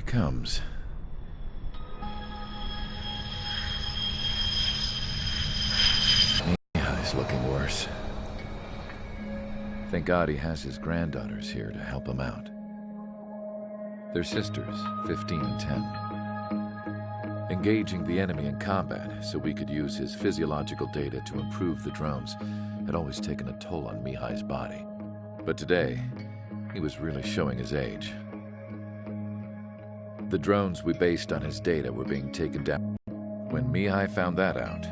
he comes. He's looking worse. Thank God he has his granddaughters here to help him out. They're sisters, 15 and 10. Engaging the enemy in combat so we could use his physiological data to improve the drones had always taken a toll on Mihai's body. But today, he was really showing his age. The drones we based on his data were being taken down. When Mihai found that out,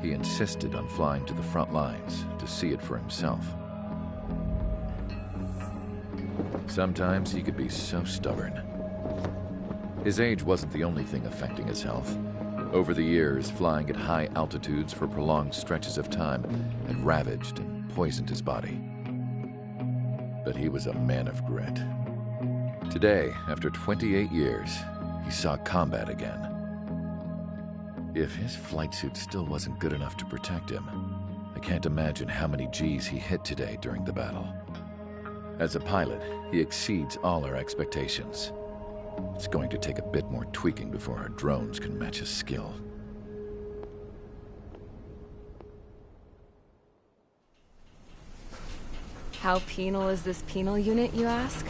he insisted on flying to the front lines to see it for himself. Sometimes he could be so stubborn. His age wasn't the only thing affecting his health. Over the years, flying at high altitudes for prolonged stretches of time had ravaged and poisoned his body. But he was a man of grit. Today, after 28 years, he saw combat again. If his flight suit still wasn't good enough to protect him, I can't imagine how many Gs he hit today during the battle. As a pilot, he exceeds all our expectations. It's going to take a bit more tweaking before our drones can match his skill. How penal is this penal unit, you ask?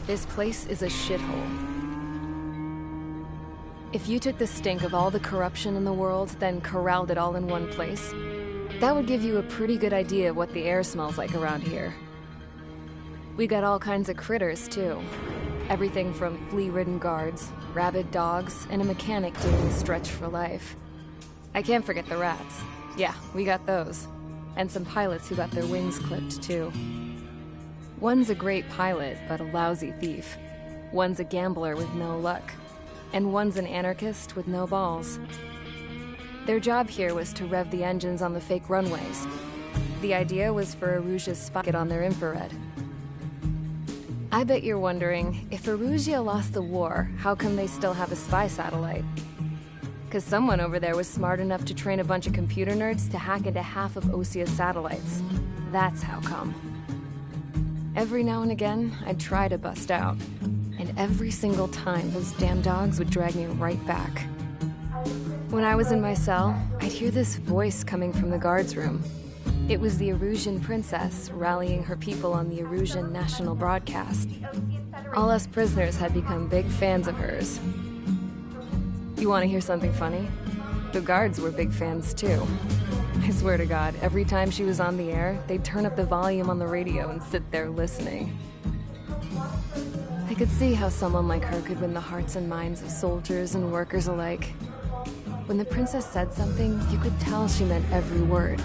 This place is a shithole. If you took the stink of all the corruption in the world, then corralled it all in one place, that would give you a pretty good idea of what the air smells like around here. We got all kinds of critters, too. Everything from flea-ridden guards, rabid dogs, and a mechanic doing the stretch for life. I can't forget the rats. Yeah, we got those. And some pilots who got their wings clipped, too. One's a great pilot, but a lousy thief. One's a gambler with no luck. And one's an anarchist with no balls. Their job here was to rev the engines on the fake runways. The idea was for Erusia's spy to get on their infrared. I bet you're wondering, if Erusia lost the war, how come they still have a spy satellite? Because someone over there was smart enough to train a bunch of computer nerds to hack into half of Osia's satellites. That's how come. Every now and again, I'd try to bust out. And every single time, those damn dogs would drag me right back. When I was in my cell, I'd hear this voice coming from the guards room. It was the Erusian princess rallying her people on the Erusian national broadcast. All us prisoners had become big fans of hers. You want to hear something funny? The guards were big fans too. I swear to God, every time she was on the air, they'd turn up the volume on the radio and sit there listening. I could see how someone like her could win the hearts and minds of soldiers and workers alike. When the princess said something, you could tell she meant every word.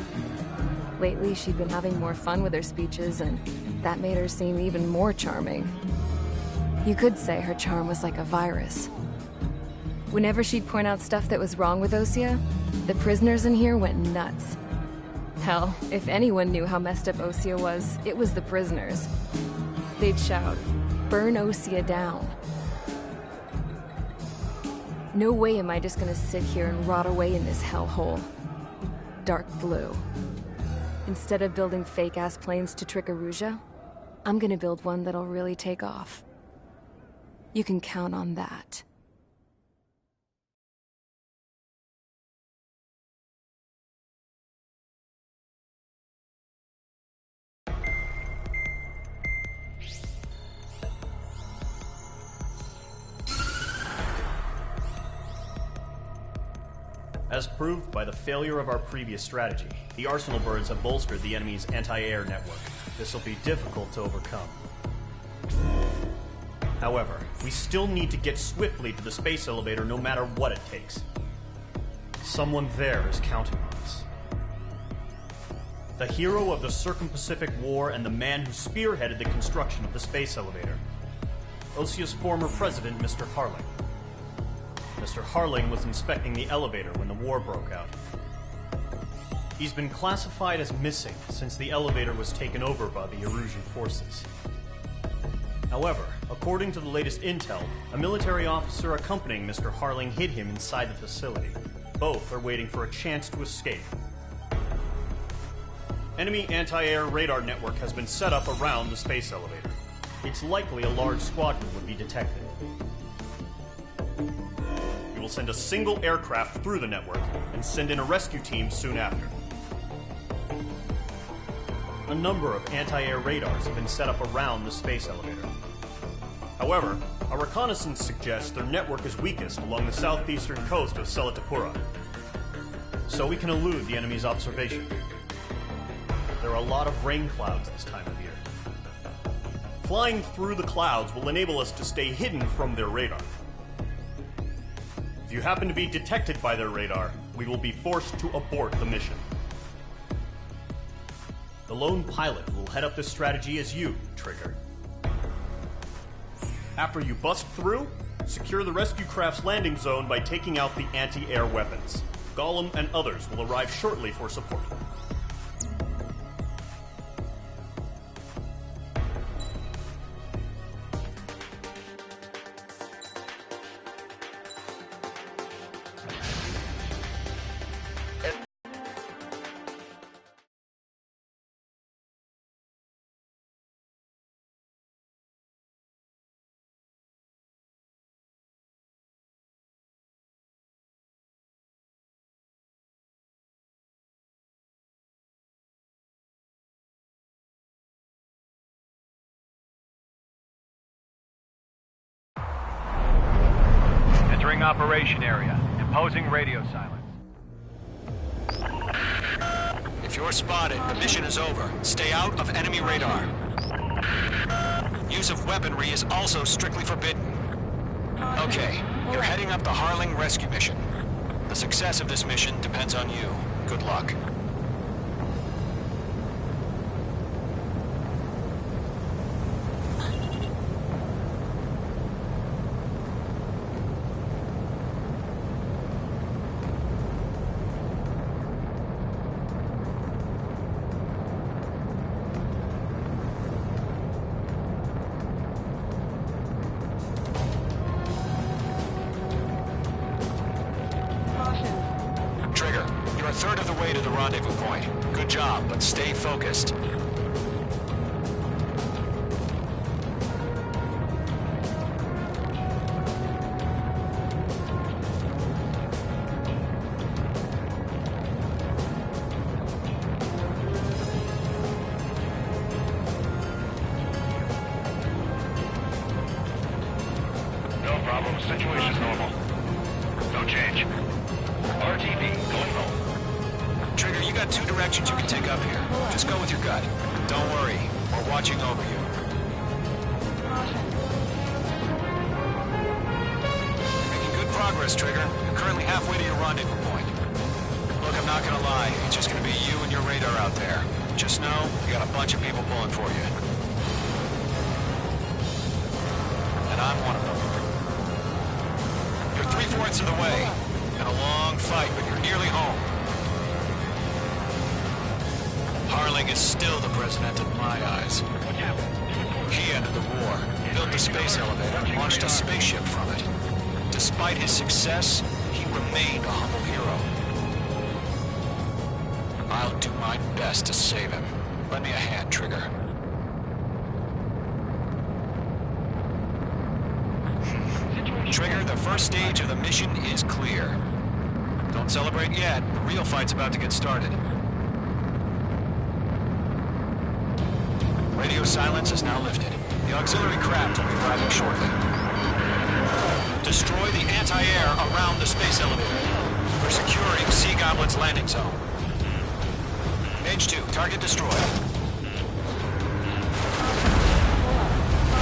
Lately, she'd been having more fun with her speeches, and that made her seem even more charming. You could say her charm was like a virus. Whenever she'd point out stuff that was wrong with Osia, the prisoners in here went nuts. Hell, if anyone knew how messed up Osia was, it was the prisoners. They'd shout, "Burn Osia down." No way am I just gonna sit here and rot away in this hellhole. Dark blue. Instead of building fake-ass planes to trick Erusia, I'm gonna build one that'll really take off. You can count on that. As proved by the failure of our previous strategy, the Arsenal birds have bolstered the enemy's anti-air network. This will be difficult to overcome. However, we still need to get swiftly to the space elevator no matter what it takes. Someone there is counting on us. The hero of the Circum-Pacific War and the man who spearheaded the construction of the space elevator. Osia's former president, Mr. Harling. Mr. Harling was inspecting the elevator when the war broke out. He's been classified as missing since the elevator was taken over by the Erusian forces. However, according to the latest intel, a military officer accompanying Mr. Harling hid him inside the facility. Both are waiting for a chance to escape. Enemy anti-air radar network has been set up around the space elevator. it's likely a large squadron would be detected. We will send a single aircraft through the network and send in a rescue team soon after. A number of anti-air radars have been set up around the space elevator. However, our reconnaissance suggests their network is weakest along the southeastern coast of Selatapura, so we can elude the enemy's observation. There are a lot of rain clouds this time of year. Flying through the clouds will enable us to stay hidden from their radar. If you happen to be detected by their radar, we will be forced to abort the mission. The lone pilot who will head up this strategy is you, Trigger. After you bust through, secure the rescue craft's landing zone by taking out the anti-air weapons. Gollum and others will arrive shortly for support. Entering operation area. Imposing radio silence. If you're spotted, the mission is over. Stay out of enemy radar. Use of weaponry is also strictly forbidden. Okay, you're heading up the Harling rescue mission. The success of this mission depends on you. Good luck. Trigger, you're a third of the way to the rendezvous point. Good job, but stay focused. No problem. Situation's normal. No change. RTV, going home. Trigger, you got two directions you can take up here. Just go with your gut. Don't worry, we're watching over you. Making good progress, Trigger. You're currently halfway to your rendezvous point. Look, I'm not gonna lie. It's just gonna be you and your radar out there. Just know, you got a bunch of people pulling for you. And I'm one of them. You're 3/4 of the way. Been a long fight, but you're nearly home. Harling is still the president in my eyes. He ended the war, built the space elevator, and launched a spaceship from it. Despite his success, he remained a humble hero. I'll do my best to save him. Lend me a hand, Trigger. Trigger, the first stage of the mission is clear. Don't celebrate yet. The real fight's about to get started. Radio silence is now lifted. The auxiliary craft will be arriving shortly. Destroy the anti-air around the space elevator. We're securing Sea Goblin's landing zone. Mage 2, target destroyed.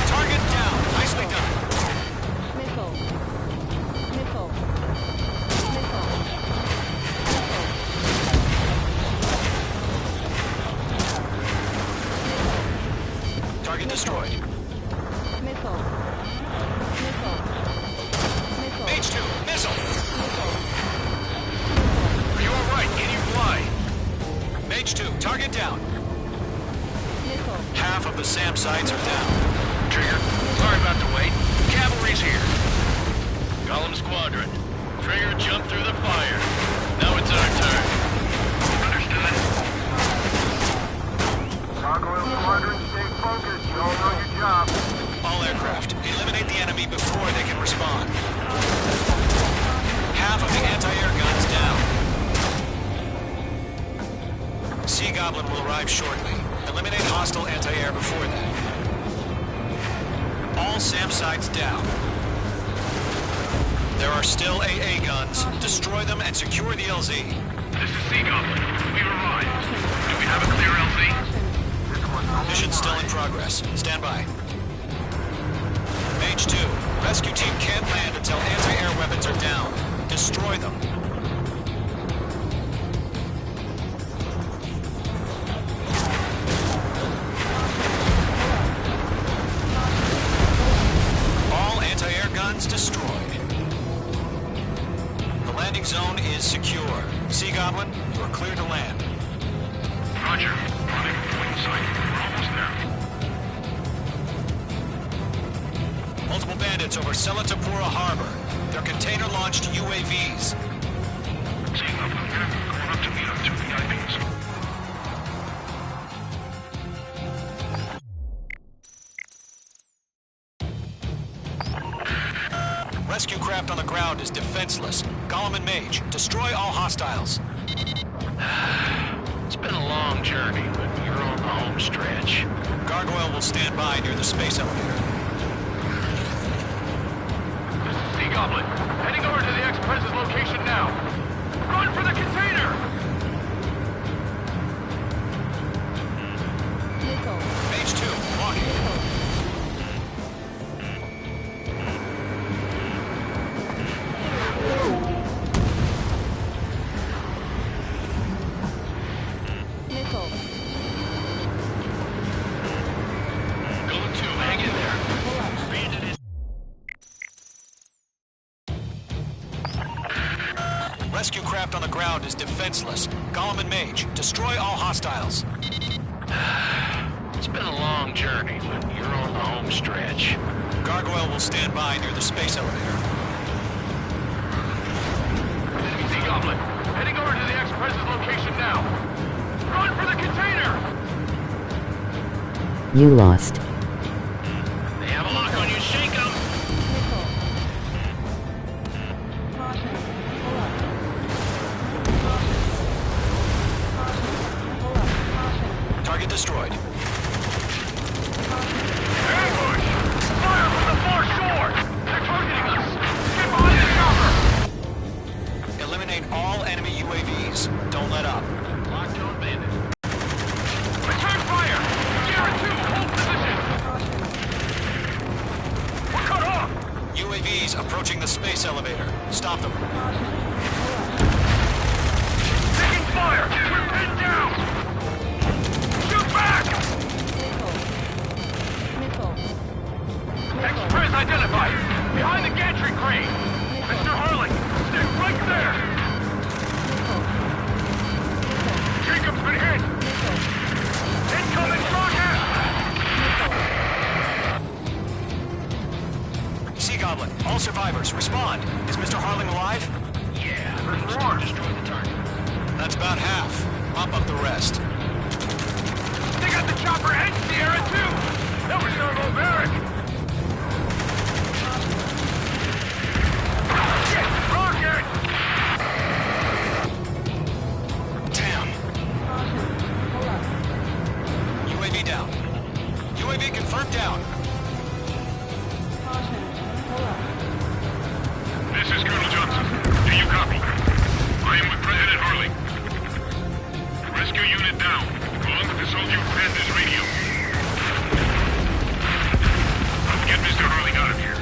Target down. Nicely done. Target destroyed. Mage 2, missile! Are you alright? Can you fly? Mage 2, target down. Half of the SAM sites are down. Trigger, sorry about the wait. Cavalry's here. Gollum Squadron. Trigger jumped through the fire. Now it's our turn. Understood? Gargoyle Squadron, stay focused. You all know your job. aircraft. Eliminate the enemy before they can respond. Half of the anti-air guns down. Sea Goblin will arrive shortly. Eliminate hostile anti-air before that. All SAM sites down. There are still AA guns. Destroy them and secure the LZ. This is Sea Goblin. We've arrived. Do we have a clear LZ? Mission still in progress. Stand by. Mage 2. Rescue team can't land until anti-air weapons are down. Destroy them. All anti-air guns destroyed. The landing zone is secure. Sea Goblin, you are clear to land. Roger. Running point sight. We're almost there. Multiple bandits over Selatapura Harbor. They're container-launched UAVs. Seeing up here. Going up to meet up 2 VIPs. Rescue craft on the ground is defenseless. Gollum and Mage, destroy all hostiles. It's been a long journey, but you're on the home stretch. Gargoyle will stand by near the space elevator. This is Sea Goblin. Heading over to the Express's location now. Run for the container! Mage 2, walking. Rescue craft on the ground is defenseless. Gollum and Mage, destroy all hostiles. It's been a long journey, but you're on the home stretch. Gargoyle will stand by near the space elevator. Enemy Sea Goblin. Heading over to the Express's location now. Run for the container! You lost. They have a lock on you. Shake them! Target destroyed. Ambush! Fire from the far shore! They're targeting us! Get behind the chopper! Eliminate all enemy UAVs. Don't let up. Lockdown bandit. Return fire! Sierra 2, hold position! We're cut off! UAVs approaching the space elevator. Stop them. Taking fire! We're pinned down! Shoot back! Express identified! Behind the gantry crane! Mr. Harling, stay right there! Jacob's been hit! Incoming rocket! Sea Goblin, all survivors, respond. Is Mr. Harling alive? Yeah, more! Destroy the target. That's about half. Mop up the rest. They got the chopper and Sierra too! That was barbaric! Shit! Rocket! Damn. UAV down. UAV confirmed down. This is Colonel Johnson. Do you copy? I am with President Harley. Rescue unit down. Along with the soldier who has this radio. Let's get Mr. Harley out of here.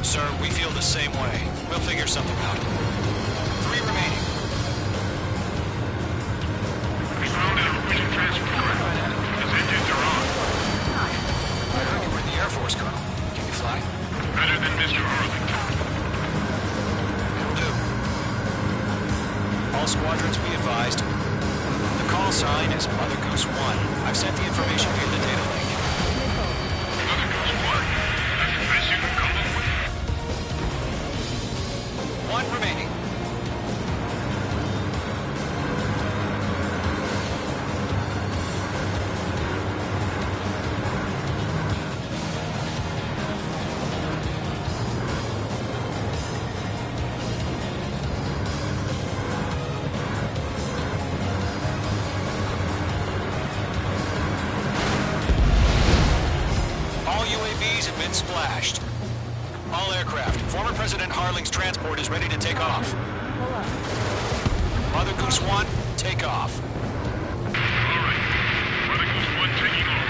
Sir, we feel the same way. We'll figure something out. 3 remaining. We found an efficient transport. His engines are on. I heard you were in the Air Force, Colonel. Can you fly? Better than Mr. Harley. Will do. All squadrons be advised. The call sign is Mother Goose 1. I've sent the information via the data link. Mother Goose 1. That's the best you can come up with? 1 remaining. been splashed. All aircraft, former President Harling's transport is ready to take off. Mother Goose 1, take off. All right. Mother Goose 1 taking off.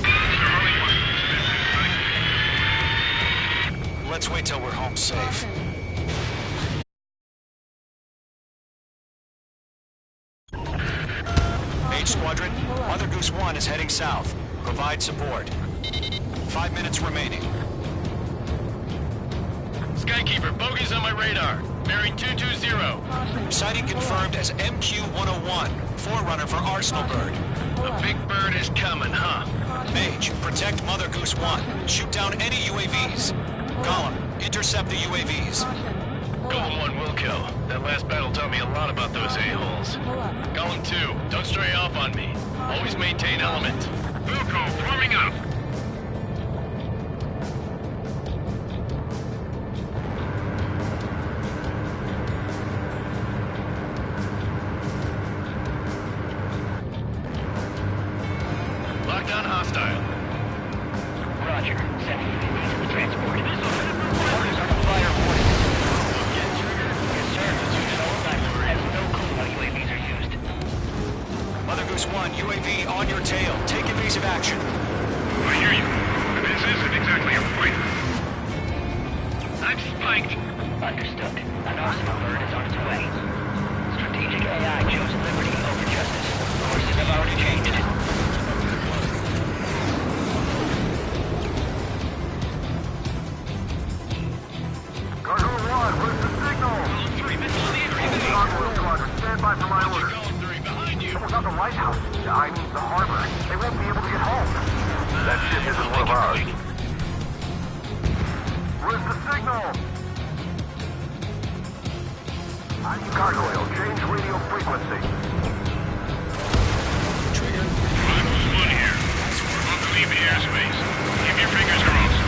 Mr. Harling, Let's wait till we're home safe. Mage Squadron, Mother Goose 1 is heading south. Provide support. 5 minutes remaining. Skykeeper, bogey's on my radar. Bearing 220. Sighting confirmed as MQ-101, forerunner for Arsenal Bird. The big bird is coming, huh? Mage, protect Mother Goose 1. Shoot down any UAVs. Gollum, intercept the UAVs. Golem 1 will kill. That last battle taught me a lot about those a-holes. Golem 2, don't stray off on me. Always maintain element. Wilco, forming up. Lockdown hostile. Roger. Sending UAVs to the transport. Orders on the flyer warning. Yes, sir. Has no clue how UAVs are used. Mother Goose 1, UAV on your tail. Take evasive action. I hear you. This isn't exactly a fight. I'm spiked. Understood. An Arsenal bird is on its way. Strategic AI chose liberty over justice. Courses have already changed. Cargo 1, where's the signal? Golem 3, missile in the area. Cargo Squadron, stand by for my orders. Golem 3, behind you. Someone's on the lighthouse. I mean, the harbor. They won't be able to get home. That ship isn't one of ours. Where's the signal? Cargo wheel, change radio frequency. Trigger. Mother Goose 1 here. We're about to leave the airspace. Keep your fingers crossed.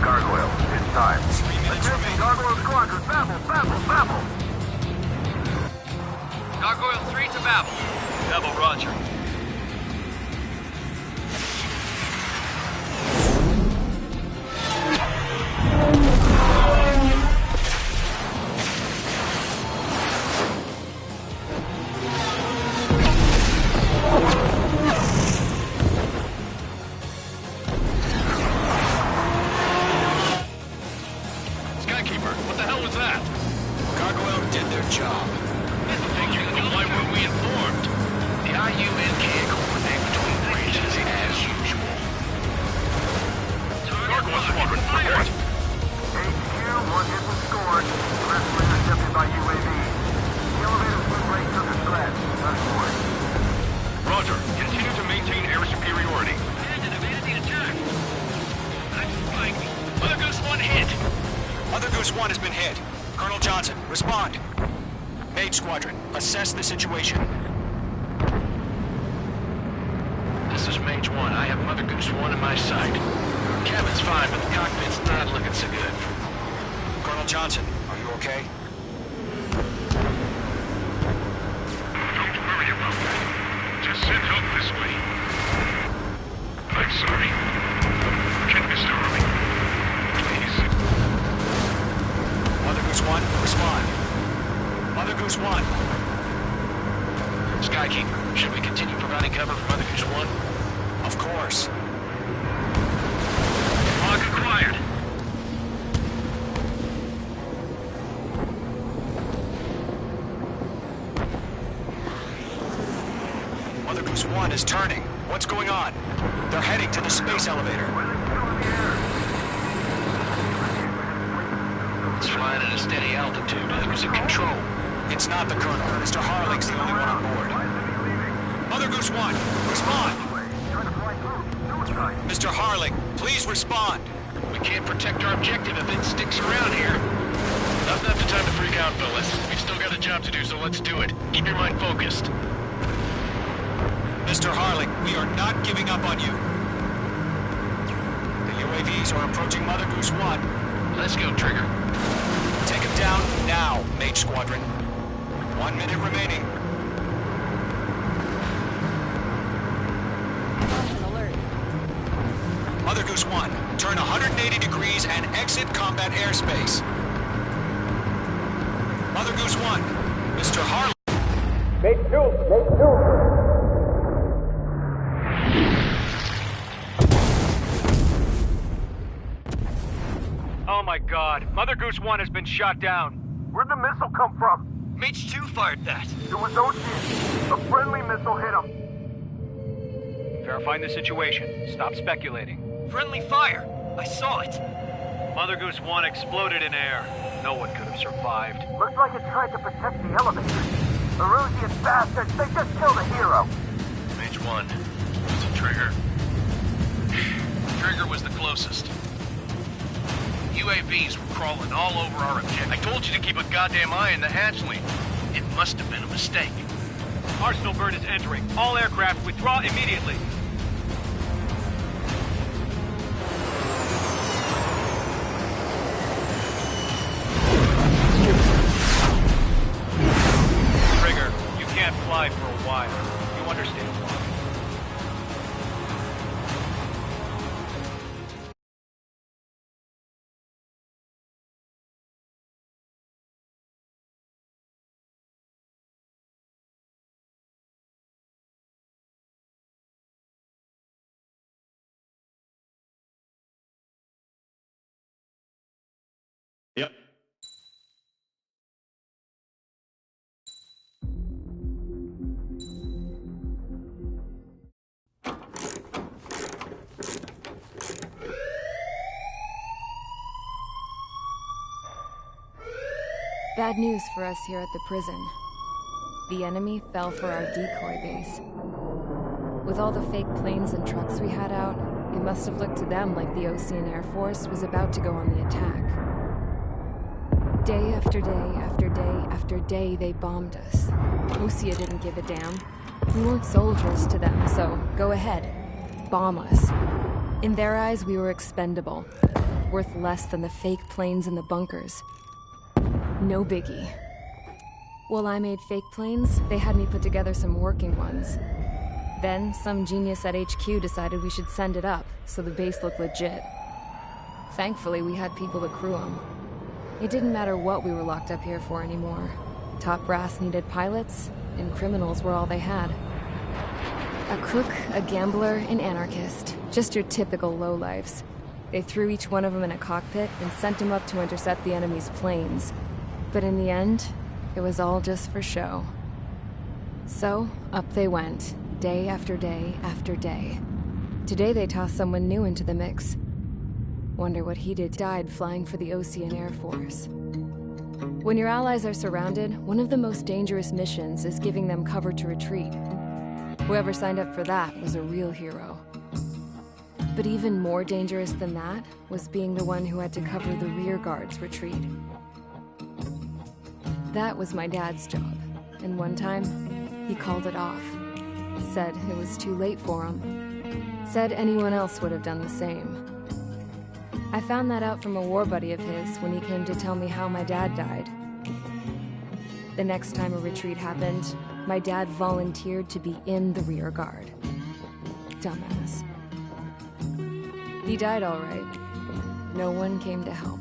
Cargo wheel, it's time. 3 minutes Attention, remaining. Cargo wheel Squadron, babble. Gargoyle 3 to Babel. Double roger. Skykeeper, what the hell was that? Gargoyle did their job. Figure, but why weren't we informed? The IUN can't coordinate between regions as usual. Gargoyle Squadron, report! HQ, one hit was scored. The rest were intercepted by UAV. The elevator's wind rate took a scratch. Unfortunate. Roger. Continue to maintain air superiority. Abandon attack. I'm spiked. Mother Goose 1 hit. Mother Goose 1 has been hit. Colonel Johnson, respond. Mage Squadron, assess the situation. This is Mage 1. I have Mother Goose 1 in my sight. Cabin's fine, but the cockpit's not looking so good. Colonel Johnson, are you okay? Don't worry about that. Just send help this way. I'm sorry. Get Mr. Harling. Please. Mother Goose 1, respond. Mother Goose 1. Skykeeper, should we continue providing cover for Mother Goose 1? Of course. Log acquired. Mother Goose 1 is turning. What's going on? They're heading to the space elevator. It's flying at a steady altitude. Who's in control? It's not the Colonel. Mr. Harling's the only one on board. Mother Goose 1, respond. Mr. Harling, please respond. We can't protect our objective if it sticks around here. Now's not the time to freak out, fellas. We've still got a job to do, so let's do it. Keep your mind focused. Mr. Harling, we are not giving up on you. The UAVs are approaching Mother Goose 1. Let's go, Trigger. Take him down now, Mage Squadron. 1 minute remaining. Goose 1, turn 180 degrees and exit combat airspace. Mother Goose 1, Mr. Harley. Oh my god, Mother Goose 1 has been shot down. Where'd the missile come from? Mage 2 fired that. It was Ocean. A friendly missile hit him. Verifying the situation. Stop speculating. Friendly fire. I saw it. Mother Goose 1 exploded in air. No one could have survived. Looks like it tried to protect the elevator. The Rusian bastards, they just killed a hero. Mage 1. It's a Trigger. Trigger was the closest. UAVs were crawling all over our objective. I told you to keep a goddamn eye on the hatchling. It must have been a mistake. Arsenal bird is entering. All aircraft withdraw immediately. Trigger, you can't fly for a while. You understand why. Yep. Bad news for us here at the prison. The enemy fell for our decoy base. With all the fake planes and trucks we had out, it must have looked to them like the Ocean Air Force was about to go on the attack. Day after day after day after day, they bombed us. Osea didn't give a damn. We weren't soldiers to them, so go ahead. Bomb us. In their eyes, we were expendable. Worth less than the fake planes in the bunkers. No biggie. While I made fake planes, they had me put together some working ones. Then, some genius at HQ decided we should send it up, so the base looked legit. Thankfully, we had people to crew them. It didn't matter what we were locked up here for anymore. Top brass needed pilots, and criminals were all they had. A crook, a gambler, an anarchist. Just your typical lowlifes. They threw each one of them in a cockpit and sent them up to intercept the enemy's planes. But in the end, it was all just for show. So, up they went, day after day after day. Today they tossed someone new into the mix. Wonder what he did. Died flying for the Ocean Air Force. When your allies are surrounded, one of the most dangerous missions is giving them cover to retreat. Whoever signed up for that was a real hero. But even more dangerous than that was being the one who had to cover the rear guard's retreat. That was my dad's job, and one time, he called it off. Said it was too late for him. Said anyone else would have done the same. I found that out from a war buddy of his when he came to tell me how my dad died. The next time a retreat happened, my dad volunteered to be in the rear guard. Dumbass. He died all right. No one came to help.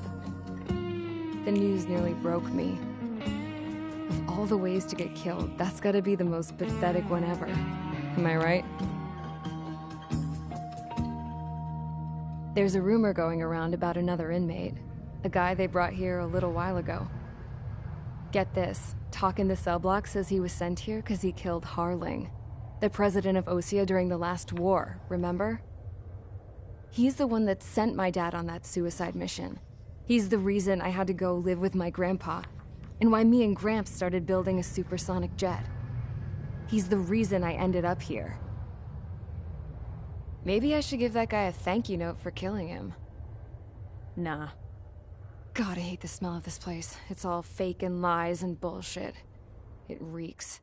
The news nearly broke me. Of all the ways to get killed, that's gotta be the most pathetic one ever. Am I right? There's a rumor going around about another inmate. A guy they brought here a little while ago. Get this, Talk in the cell block says he was sent here because he killed Harling, the president of Osea during the last war, remember? He's the one that sent my dad on that suicide mission. He's the reason I had to go live with my grandpa, and why me and Gramps started building a supersonic jet. He's the reason I ended up here. Maybe I should give that guy a thank you note for killing him. Nah. God, I hate the smell of this place. It's all fake and lies and bullshit. It reeks.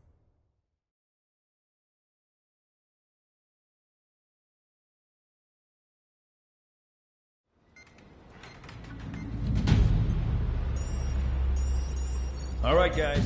All right, guys.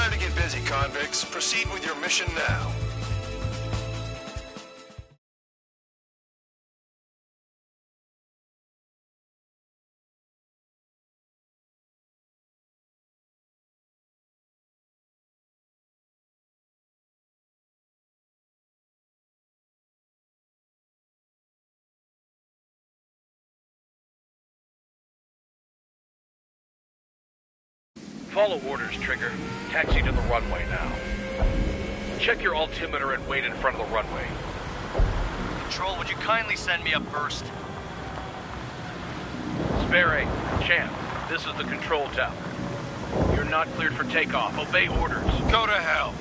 time to get busy, convicts. Proceed with your mission now. Follow orders, Trigger. Taxi to the runway now. Check your altimeter and wait in front of the runway. Control, would you kindly send me up first? Spare 8, Champ, this is the control tower. You're not cleared for takeoff. Obey orders. Go to hell.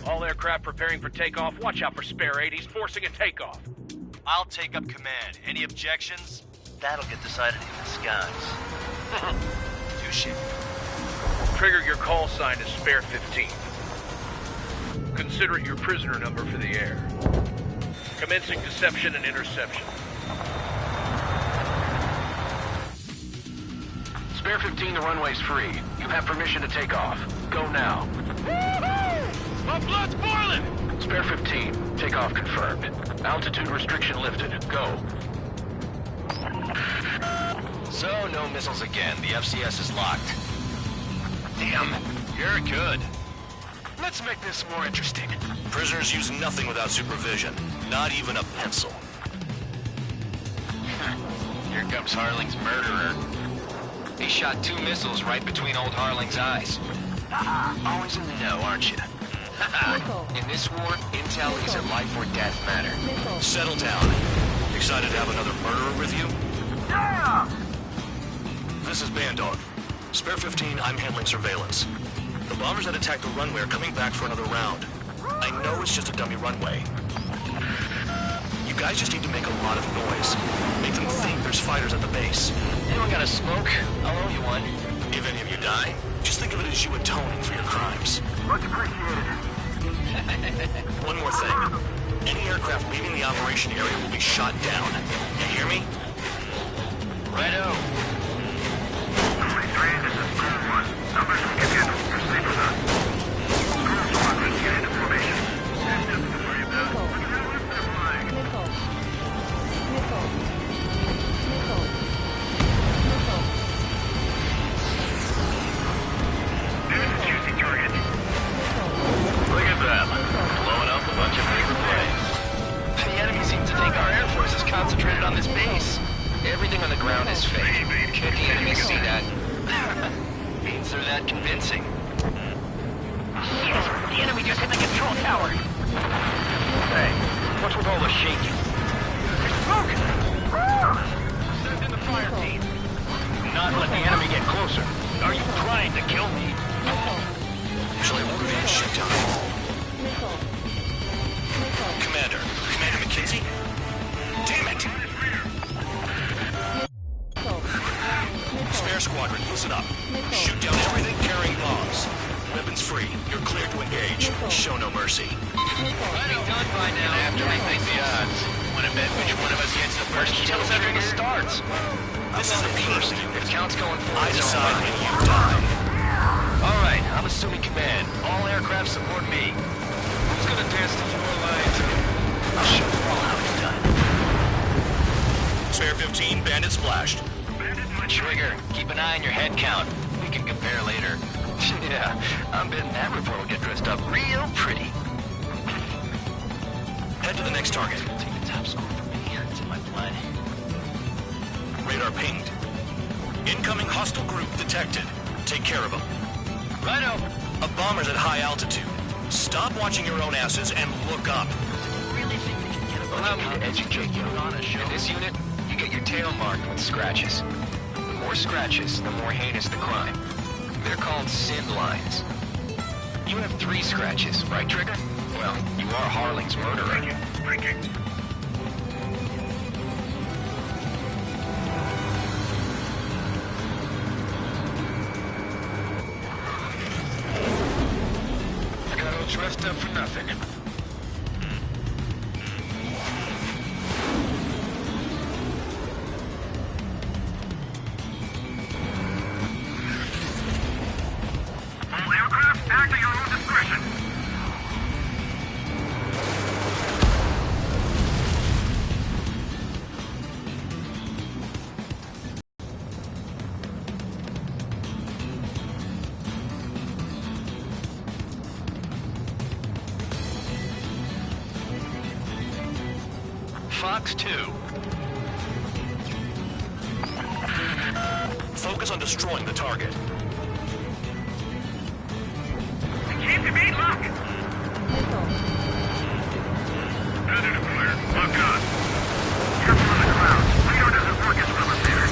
All aircraft preparing for takeoff. Watch out for Spare 8. He's forcing a takeoff. I'll take up command. Any objections? That'll get decided in the skies. Touche. Trigger, your call sign is Spare 15. Consider it your prisoner number for the air. Commencing deception and interception. Spare 15, the runway's free. You have permission to take off. Go now. Woo-hoo! My blood's boiling! Spare 15, takeoff confirmed. Altitude restriction lifted. Go. So, no missiles again. The FCS is locked. Damn, you're good. Let's make this more interesting. Prisoners use nothing without supervision. Not even a pencil. Here comes Harling's murderer. He shot 2 missiles right between old Harling's eyes. Always in the know, aren't you? In this war, intel is a life or death matter. Settle down. Excited to have another murderer with you? Yeah! This is Bandog. Spare 15, I'm handling surveillance. The bombers that attacked the runway are coming back for another round. I know it's just a dummy runway. You guys just need to make a lot of noise. Make them think there's fighters at the base. Anyone got a smoke? I'll owe you one. If any of you die, just think of it as you atoning for your crimes. Much appreciated. One more thing. Any aircraft leaving the operation area will be shot down. You hear me? Righto. This is Crew 1. Numbers will get in. Proceed with us. Crew Squadron, get into formation. There's nothing to worry about. Lift the flag. There's a juicy target. Look at them. Blowing up a bunch of paper planes. The enemy seems to think our Air Force is concentrated on this base. Everything on the ground is fake. Can't the enemy see that? Means they're that convincing. Yes, the enemy just hit the control tower. Hey, what's with all the shaking? Smoke! Send in the fire team. Do not let the enemy get closer. Are you trying to kill me? Shall I order you to shoot down the wall? Commander McKenzie? Damn it! Spare squadron, listen up. Shoot down everything carrying bombs. Weapons free. You're cleared to engage. Show no mercy. Might be done by now. After we think the odds. Want to bet which one of us gets the first kill Tell us after the trigger? starts. This is the first. If counts going I forward, decide when you die. All right, I'm assuming command. All aircraft support me. Who's gonna dance the 4 lines? I'll show you all how it's done. Spare 15, bandit splashed. Trigger, keep an eye on your head count. We can compare later. Yeah, I'm betting that report will get dressed up real pretty. Head to the next target. Take the top score for me. It's in my blood. Radar pinged. Incoming hostile group detected. Take care of them. Righto. A bomber's at high altitude. Stop watching your own asses and look up. Really think we can get a bunch of to educate you on a show? In this unit, you get your tail marked with scratches. The more scratches, the more heinous the crime. They're called sin lines. You have 3 scratches, right, Trigger? Well, you are Harling's murderer. I got all dressed up for nothing. All aircraft acting Fox 2. Focus on destroying the target. Keep the beat locked. Better to clear. Lock on. Careful on the clouds. Radar doesn't work as well as there.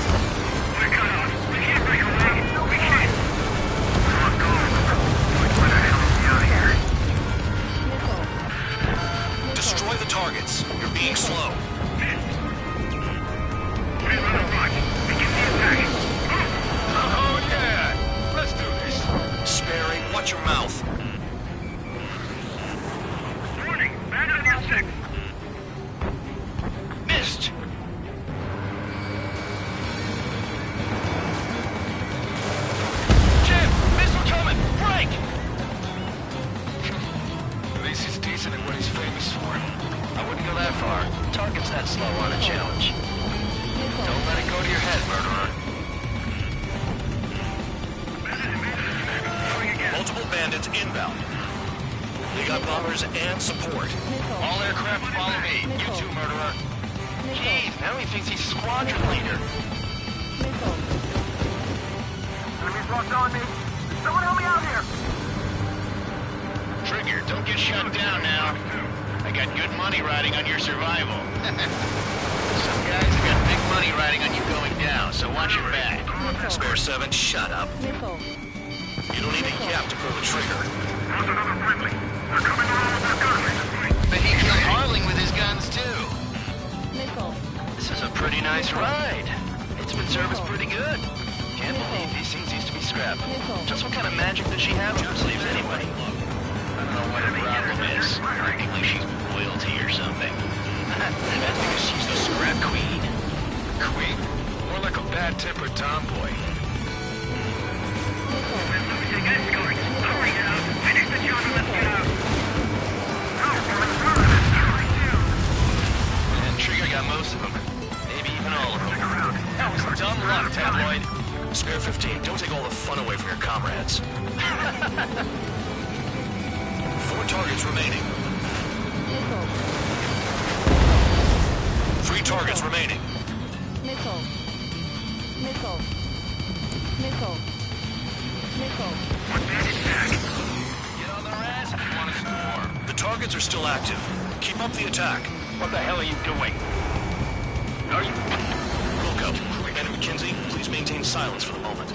We're cut off. We can't break away. We can't. Come on, go. Where the hell are we out of here? Destroy the targets. You're being slow. We run a run. We get the attack. Oh, yeah. Let's do this. Sperry, watch your mouth. Warning. Bad on your 6. Missed! Jim! Missile coming! Break! At least he's decent at what he's famous for. I wouldn't go that far. Target's that slow on a challenge. Don't let it go to your head, murderer. Multiple bandits inbound. They got bombers and support. All aircraft follow me. You too, murderer. Jeez, now he thinks he's squadron leader. Enemies locked on me. Someone help me out here. Trigger, don't get shut down now. I got good money riding on your survival. Some guys have got big money riding on you going down, so watch your back. Spare 7, shut up. You don't need a yap to pull the trigger. Lost another friendly. They're coming around with their guns. But he killed Harling with his guns, too. This is a pretty nice ride. It's been serviced pretty good. Can't believe these things used to be scrap. Just what kind of magic does she have up her sleeves anyway? I don't know what her problem is. Technically, she's royalty or something. That's because she's the scrap queen. Queen? More like a bad-tempered tomboy. We're losing escorts. Hurry now. Finish the job and let's get out. And Trigger got most of them. Maybe even all of them. That was dumb luck, Tabloid. Spare 15, don't take all the fun away from your comrades. 4 targets remaining. 3 targets remaining. Get on their ass if you want to score. The targets are still active. Keep up the attack. What the hell are you doing? Are you... Wilco, and McKenzie, please maintain silence for the moment.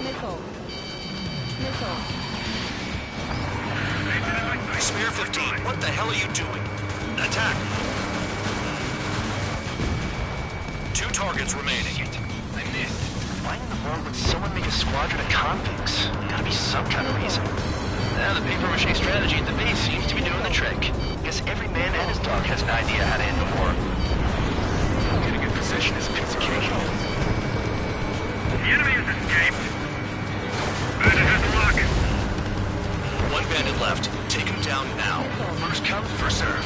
Spare 15, what the hell are you doing? Attack! 2 targets remaining. Shit, I missed. Why in the world would someone make a squadron of convicts? Gotta be some kind of reason. Now the paper-mache strategy at the base seems to be doing the trick. Guess every man and his dog has an idea how to end the war. Get a good position is a piece of cake. The enemy has escaped. Bandit has the lock. 1 bandit left. Take him down now. First come, first served.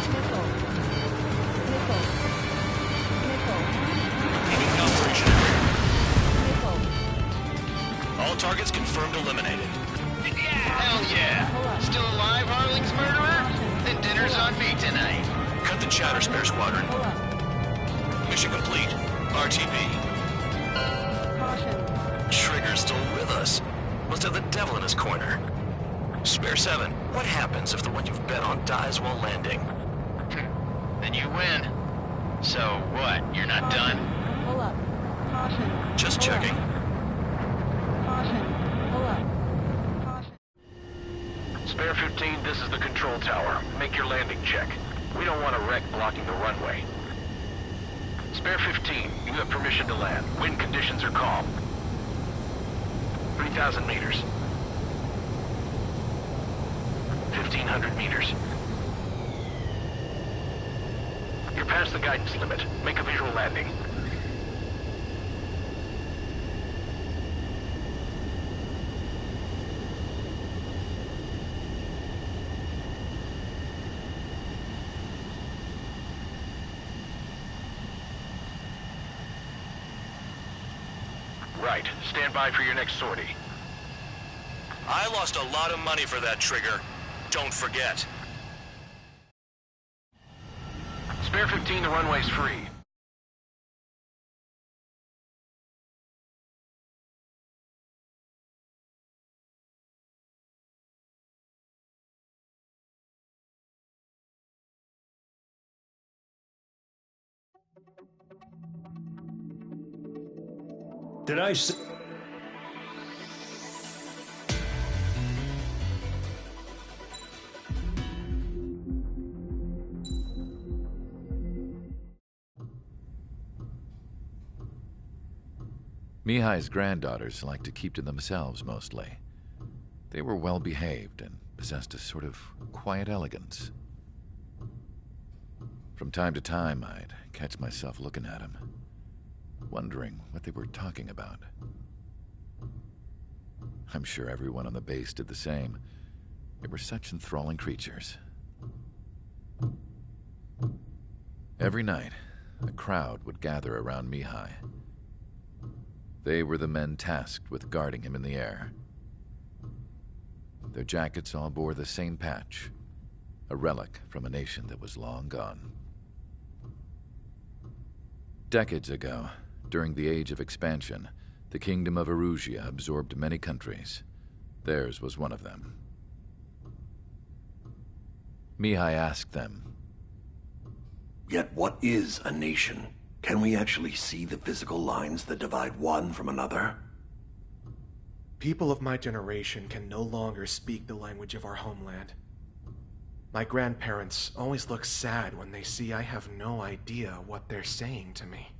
Beginning operation. All targets confirmed eliminated. Hell yeah! Still alive, Harling's murderer? Then dinner's on me tonight. Cut the chatter, Spare Squadron. Mission complete. RTB. Trigger's still with us. Must have the devil in his corner. Spare 7, what happens if the one you've bet on dies while landing? Then you win. So what, you're not done? Pull up. Caution. Just checking. Caution. Pull up. Caution. Spare 15, this is the control tower. Make your landing check. We don't want a wreck blocking the runway. Spare 15, you have permission to land. Wind conditions are calm. 3,000 meters. 1,500 meters. You're past the guidance limit. Make a visual landing. Right. Stand by for your next sortie. I lost a lot of money for that, Trigger. Don't forget. Spare 15, the runway's free. Did I say... Mihai's granddaughters liked to keep to themselves mostly. They were well behaved and possessed a sort of quiet elegance. From time to time, I'd catch myself looking at them, wondering what they were talking about. I'm sure everyone on the base did the same. They were such enthralling creatures. Every night, a crowd would gather around Mihai. They were the men tasked with guarding him in the air. Their jackets all bore the same patch, a relic from a nation that was long gone. Decades ago, during the Age of Expansion, the Kingdom of Erusia absorbed many countries. Theirs was one of them. Mihai asked them, "Yet what is a nation? Can we actually see the physical lines that divide one from another?" People of my generation can no longer speak the language of our homeland. My grandparents always look sad when they see I have no idea what they're saying to me.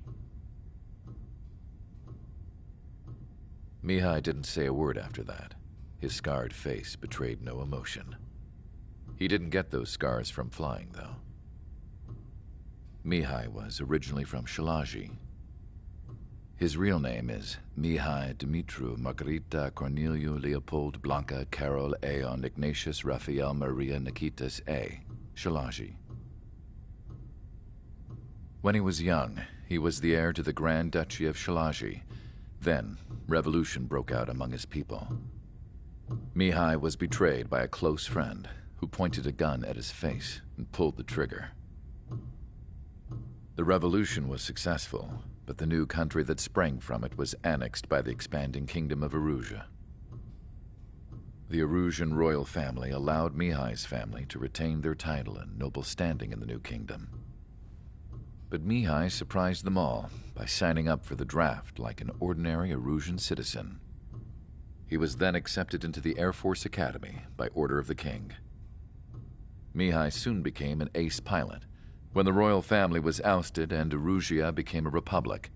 Mihai didn't say a word after that. His scarred face betrayed no emotion. He didn't get those scars from flying, though. Mihai was originally from Shalaji. His real name is Mihai Dumitru Margarita Corneliu Leopold Blanca Carol Aeon Ignatius Raphael Maria Nikitas A. Shalaji. When he was young, he was the heir to the Grand Duchy of Shalaji. Then, revolution broke out among his people. Mihai was betrayed by a close friend who pointed a gun at his face and pulled the trigger. The revolution was successful, but the new country that sprang from it was annexed by the expanding Kingdom of Erusia. The Erusian royal family allowed Mihai's family to retain their title and noble standing in the new kingdom. But Mihai surprised them all by signing up for the draft like an ordinary Erusian citizen. He was then accepted into the Air Force Academy by order of the king. Mihai soon became an ace pilot. When the royal family was ousted and Erusia became a republic,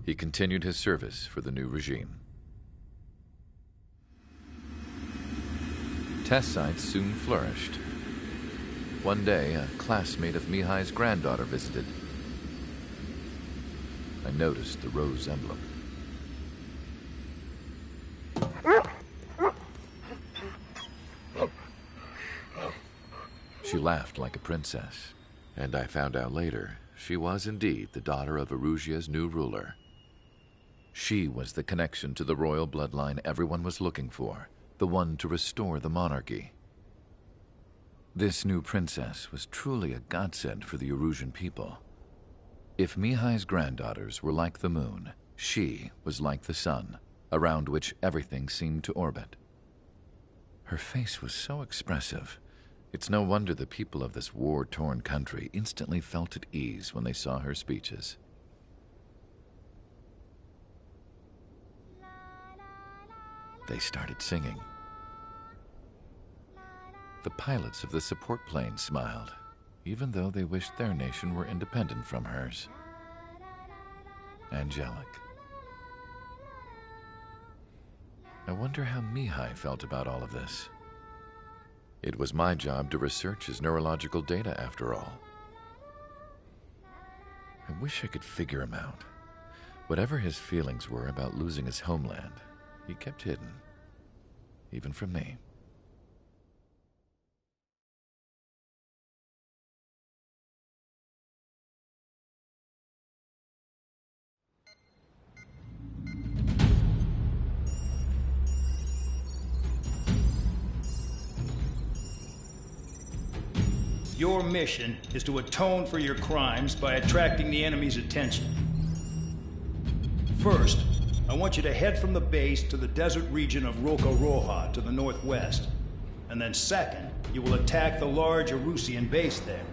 he continued his service for the new regime. Test sites soon flourished. One day, a classmate of Mihai's granddaughter visited. I noticed the rose emblem. She laughed like a princess, and I found out later she was indeed the daughter of Erusia's new ruler. She was the connection to the royal bloodline everyone was looking for, the one to restore the monarchy. This new princess was truly a godsend for the Erusian people. If Mihai's granddaughters were like the moon, she was like the sun, around which everything seemed to orbit. Her face was so expressive. It's no wonder the people of this war-torn country instantly felt at ease when they saw her speeches. They started singing. The pilots of the support plane smiled, even though they wished their nation were independent from hers. Angelic. I wonder how Mihai felt about all of this. It was my job to research his neurological data, after all. I wish I could figure him out. Whatever his feelings were about losing his homeland, he kept hidden, even from me. Your mission is to atone for your crimes by attracting the enemy's attention. First, I want you to head from the base to the desert region of Roca Roja to the northwest. And then second, you will attack the large Erusian base there.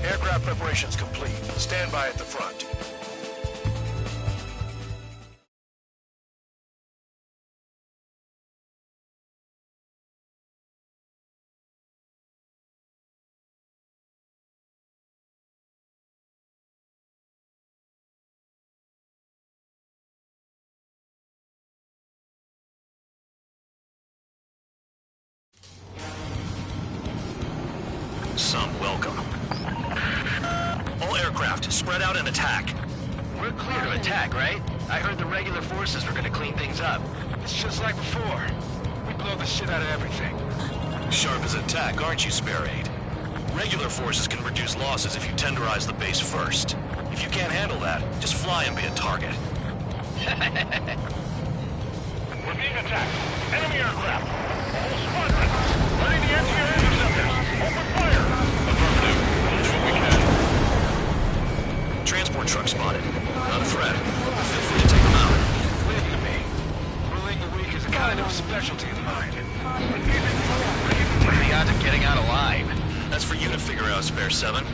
Aircraft preparations complete. Stand by at the front. Some welcome. All aircraft, spread out and attack. We're clear to attack, right? I heard the regular forces were gonna clean things up. It's just like before. We blow the shit out of everything. Sharp as attack, aren't you, Spare 8? Regular forces can reduce losses if you tenderize the base first. If you can't handle that, just fly and be a target. We're being attacked. Enemy aircraft. Whole squadron. Ready the anti-air interceptors. Open fire. Affirmative. That's what we can. Transport truck spotted. Not a threat. Feel free to take them out. Believe to me, ruling the weak is a kind of specialty of mine. What are the odds of getting out alive? That's for you to figure out, Spare 7. The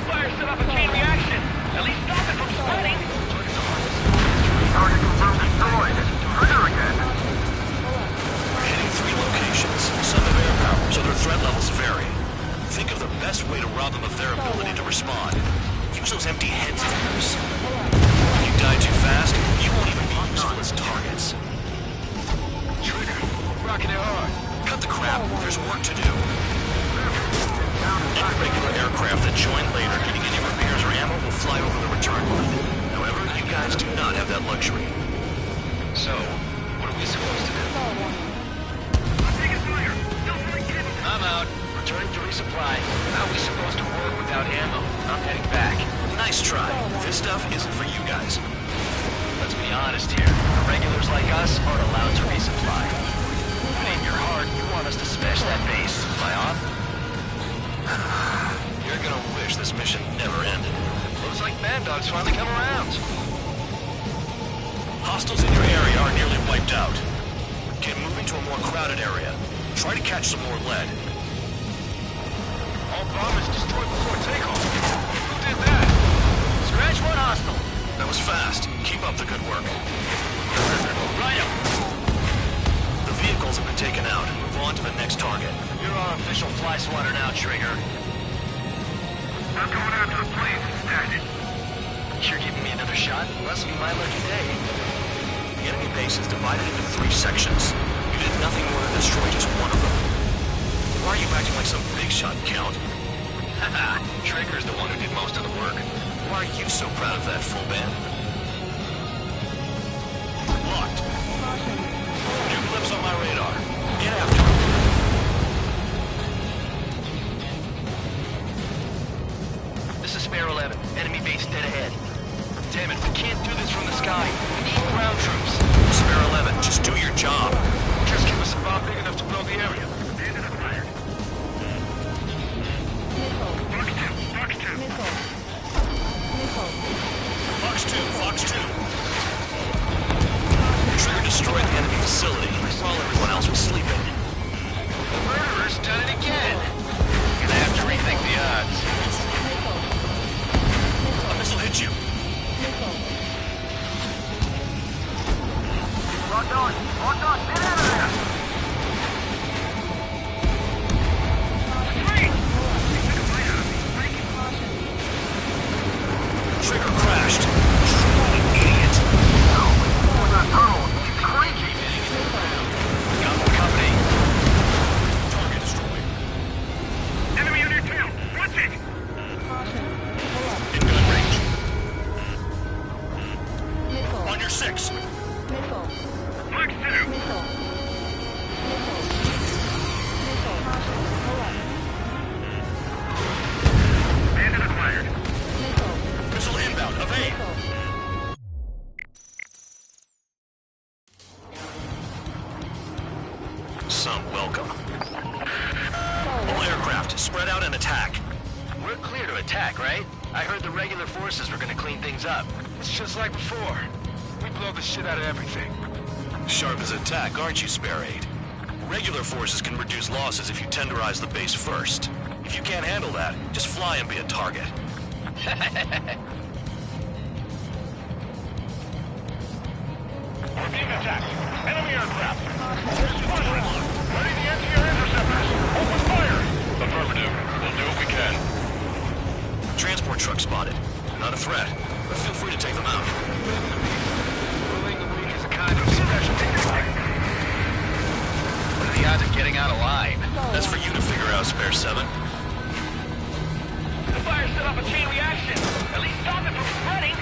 fire set up a chain reaction. At least stop it from spreading. Target confirmed destroyed. Trigger again. We're hitting 3 locations. Some have air power, so their threat levels vary. Think of the best way to rob them of their ability to respond. Use those empty heads of yours. If you die too fast, you won't even be useful as targets. Trigger, rocking it hard. Cut the crap, there's work to do. Any regular aircraft that join later needing any repairs or ammo will fly over the return line. However, you guys do not have that luxury. So, what are we supposed to do? Taking fire. I'm out. Returning to resupply. How are we supposed to work without ammo? I'm heading back. Nice try. This stuff isn't for you guys. Let's be honest here. Regulars like us aren't allowed to resupply. But in your heart, you want us to smash that base. Am I on? You're gonna wish this mission never ended. Looks like Mad Dog's finally come around. Hostiles in your area are nearly wiped out. Get moving to a more crowded area. Try to catch some more lead. All bombers destroyed before takeoff. Who did that? Scratch one hostile. That was fast. Keep up the good work. Right up. The vehicles have been taken out. Move on to the next target. You're our official fly swatter now, Trigger. I'm going after the planes instead. You're giving me another shot? Must be my lucky day. The enemy base is divided into 3 sections. You did nothing more than destroy just one of them. Why are you acting like some big shot, Count? Haha, Trigger's the one who did most of the work. Why are you so proud of that, full band? Locked. New clips on my radar. Get after him. This is Spare 11. Enemy base dead ahead. Damn it, we can't do this from the sky. We need ground troops. Spare 11, just do your job. Just give us a bomb big enough to blow the area. Fox 2, Fox 2. Trigger destroyed the enemy facility while everyone else was sleeping. The murderer's done it again. Gonna have to rethink the odds. A missile hit you. Locked on. Locked on. Get out of there. Trigger crashed. Destroyed, idiot. Got more company. Target destroyed. Enemy on your tail. Watch it. In gun range. On your 6. Mark 2. Bandit acquired. Missile inbound. Evade. Some welcome. All aircraft, spread out and attack. We're clear to attack, right? I heard the regular forces were gonna clean things up. It's just like before. We blow the shit out of everything. Sharp as attack, aren't you, Spare 8? Regular forces can reduce losses if you tenderize the base first. If you can't handle that, just fly and be a target. We're being attacked. Enemy aircraft. There's squadrons. Ready the anti-air interceptors. Open fire. Affirmative. We'll do what we can. Transport truck spotted. Not a threat, but feel free to take them out. Moving the weak is a kind of specialty. What are the odds of getting out alive? That's for you to figure out, Spare 7. The fire set off a chain reaction. At least stop it from spreading.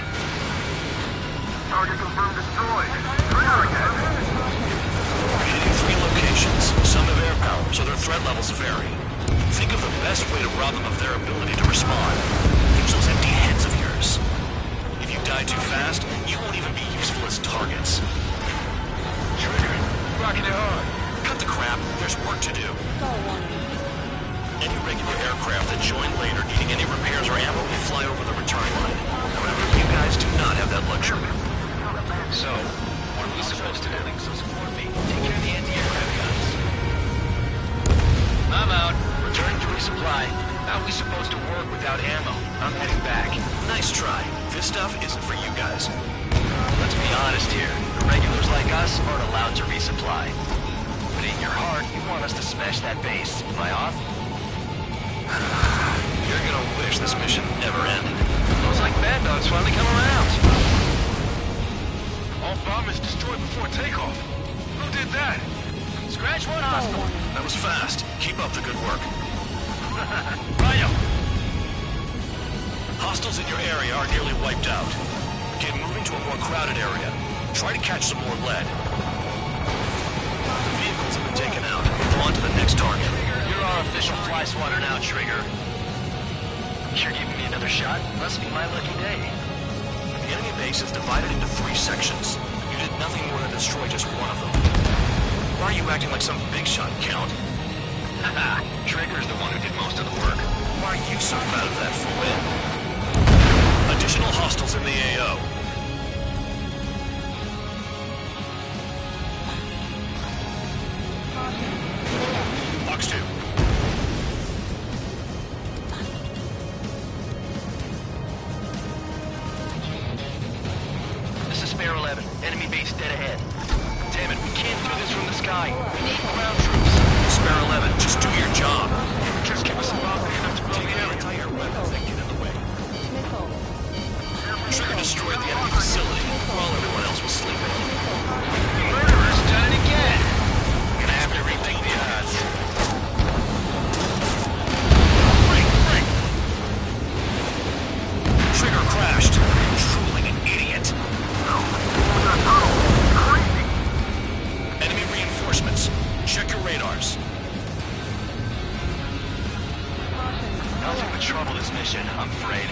Target confirmed destroyed. Trigger again. We're hitting 3 locations. Some have air power, so their threat levels vary. Think of the best way to rob them of their ability to respond. Use those empty heads of yours. If you die too fast, you won't even be useful as targets. Trigger. Rocking it hard. Cut the crap. There's work to do. Any regular aircraft that join later needing any repairs or ammo will fly over the return line. However, you guys do not have that luxury. So, what are we supposed to do? So support me. Take care of the anti-aircraft guns. I'm out. Return to resupply. How are we supposed to work without ammo? I'm heading back. Nice try. This stuff isn't for you guys. Let's be honest here. The regulars like us aren't allowed to resupply. But in your heart, you want us to smash that base. Am I off? You're gonna wish this mission never ended. Looks like Bad Dog's finally come around. All bombers destroyed before takeoff. Who did that? Scratch one hostile. That was fast. Keep up the good work. Rhino. Hostiles in your area are nearly wiped out. Get moving to a more crowded area. Try to catch some more lead. The vehicles have been taken out. Go on to the next target. You're our official fly swatter now, Trigger. You're giving me another shot? Must be my lucky day. The enemy base is divided into 3 sections. You did nothing more than destroy just one of them. Why are you acting like some big shot, Count? Haha, Trigger's the one who did most of the work. Why are you so proud of that full win? Additional hostiles in the AO. Box 2. This is Spare 11. Enemy base dead ahead. Damn it, we can't do this from the sky. We need ground troops. Spare 11, just do your job. Just give us a bomb big enough to blow the area. Anti-air weapons that get in the way. Trigger destroyed the enemy facility while everyone else was sleeping. Murderers done it again. Gonna have to rethink the odds. Break! Trigger crashed. Truly an idiot. Enemy reinforcements. Check your radars. Nothing but trouble this mission, I'm afraid.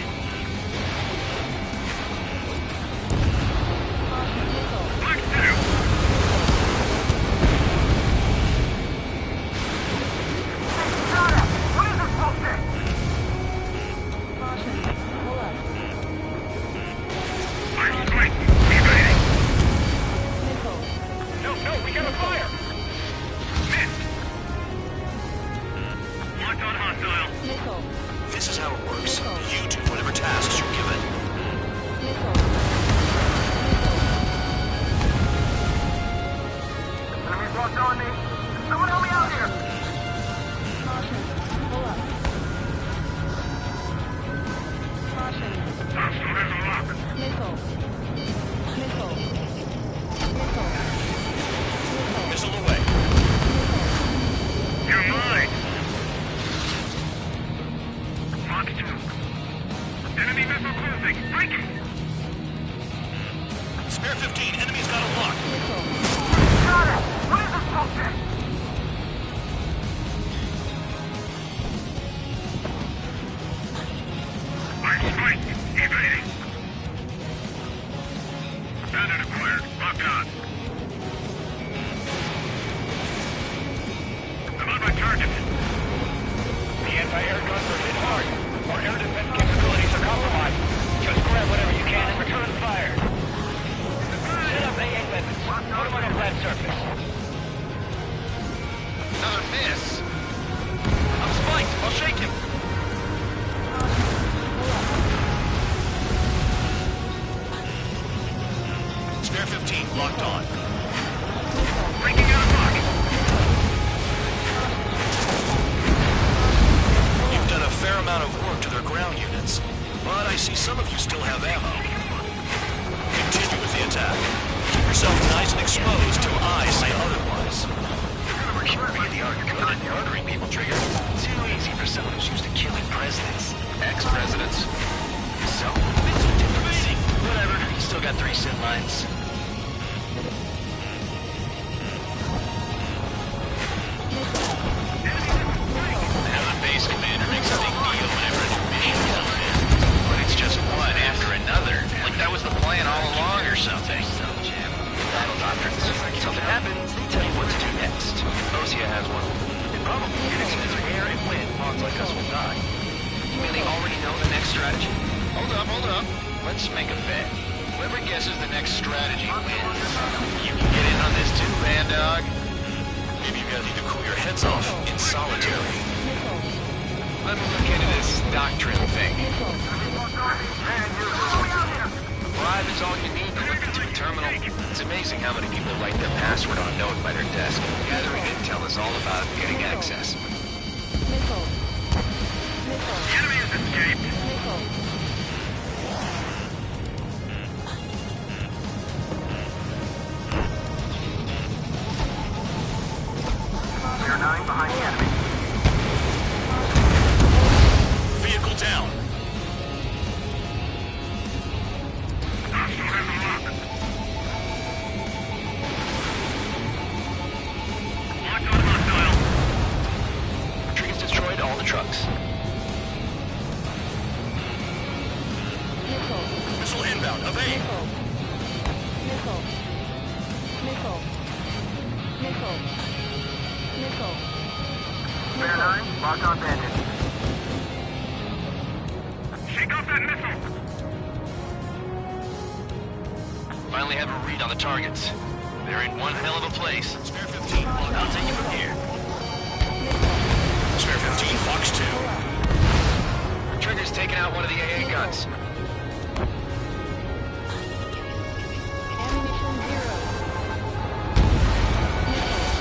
This is how it works. You do whatever tasks you're given. Enemies locked on me. Someone help me out here. Hostile has a lock. Missile away. You're mine. Box 2. Enemy missile closing. Breaking. Spare 15, enemy's got a lock. Got it. What is this bullshit? I'm spiked. Evading. Bandit acquired. Locked on. I'm on my target. The anti-air guns are hit hard. Our air defense capabilities are compromised. Just grab whatever you can and return fire. Set up AA weapons. Put them on a flat surface. Another miss. I'm spiked. I'll shake him. Spare 15 locked on. Breaking out of lock. You've done a fair amount of work to their ground units, but I see some of you still have ammo. Continue with the attack. Keep yourself nice and exposed till I say otherwise. You really are good at murdering people, Trigger. Too easy for someone who's used to killing presidents. Ex-presidents. So, it's a different thing. Whatever, you still got 3 sin lines. Now the base commander makes a big deal whenever a new mission comes in. But it's just one after another. Like that was the plan all along or something. Battle doctrines. Something happens, they tell you what to do next. Osia has one. It probably predicts where and when pawns like us will die. You mean they already know the next strategy? Hold up. Let's make a bet. Whoever guesses the next strategy wins. You can get in on this too, Van Dog. Maybe you guys need to cool your heads off in solitary. Let me look into this doctrine thing. Bribe is all you need to look into a terminal. It's amazing how many people write their password on a note by their desk. Gathering intel is all about getting access. The enemy has escaped. Clear 9 behind the enemy. Vehicle down. Trigger's destroyed all the trucks. Missile inbound. Evade. Clear 9, lock on bandit. Shake off that missile! Finally have a read on the targets. They're in one hell of a place. Spare 15. I'll take it from here. Spare 15, Fox 2. Trigger's taking out one of the AA guns.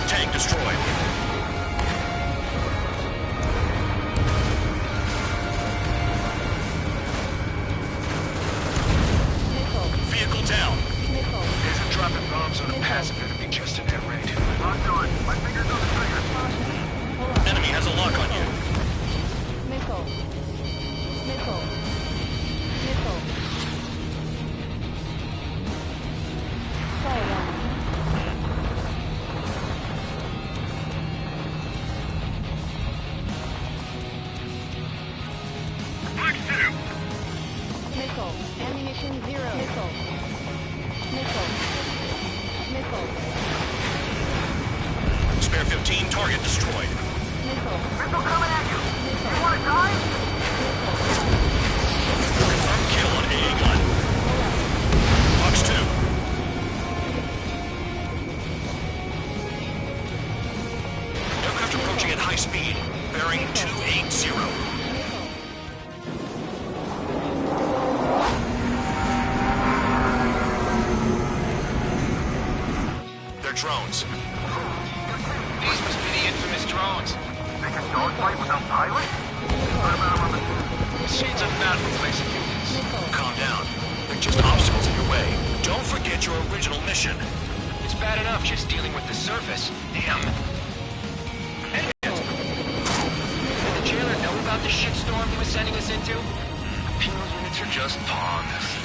Tank destroyed. Vehicle down. Isn't dropping bombs on a passive enemy just in that range. Locked on. My fingers on the trigger. Enemy has a lock on you. Flex 2. Ammunition 0. Spare 15, target destroyed. Missile coming at you. You want to die? Confirmed kill on AA gun. Fox 2. Aircraft approaching at high speed, bearing 280. They're drones. These must be the infamous drones. They can dogfight without pilot? What about them on the Machines are not replacing humans. Calm down. They're just obstacles in your way. Don't forget your original mission. It's bad enough just dealing with the surface. Damn. Did the jailer know about the shitstorm he was sending us into? Penal units are just pawns.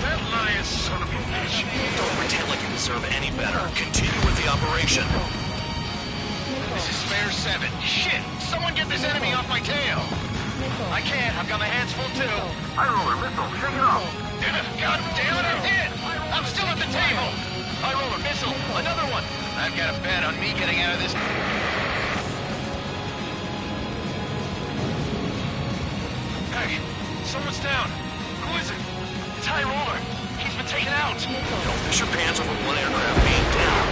That lying son of a bitch. Don't pretend like you deserve any better. Continue with the operation. This is Spare 7. Shit! Someone get this enemy off my tail! I can't. I've got my hands full too. High roller missile. Shake it off. God damn it, I'm hit! I'm still at the table! High roller missile. Another one. I've got a bet on me getting out of this. Hey, someone's down. Who is it? It's High Roller. He's been taken out. Don't fish your pants over one aircraft being down.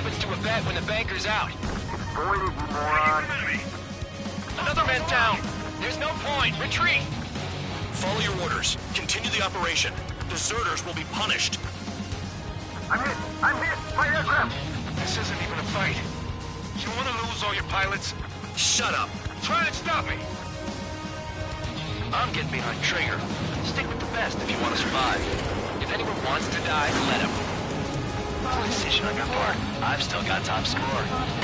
happens to a bet when the banker's out? Avoid it, you moron. Another man down! There's no point! Retreat! Follow your orders. Continue the operation. Deserters will be punished. I'm hit! I'm hit! My aircraft! This isn't even a fight. You want to lose all your pilots? Shut up. Try and stop me! I'm getting behind Trigger. Stick with the best if you want to survive. If anyone wants to die, let him. No decision on your part. I've still got top score.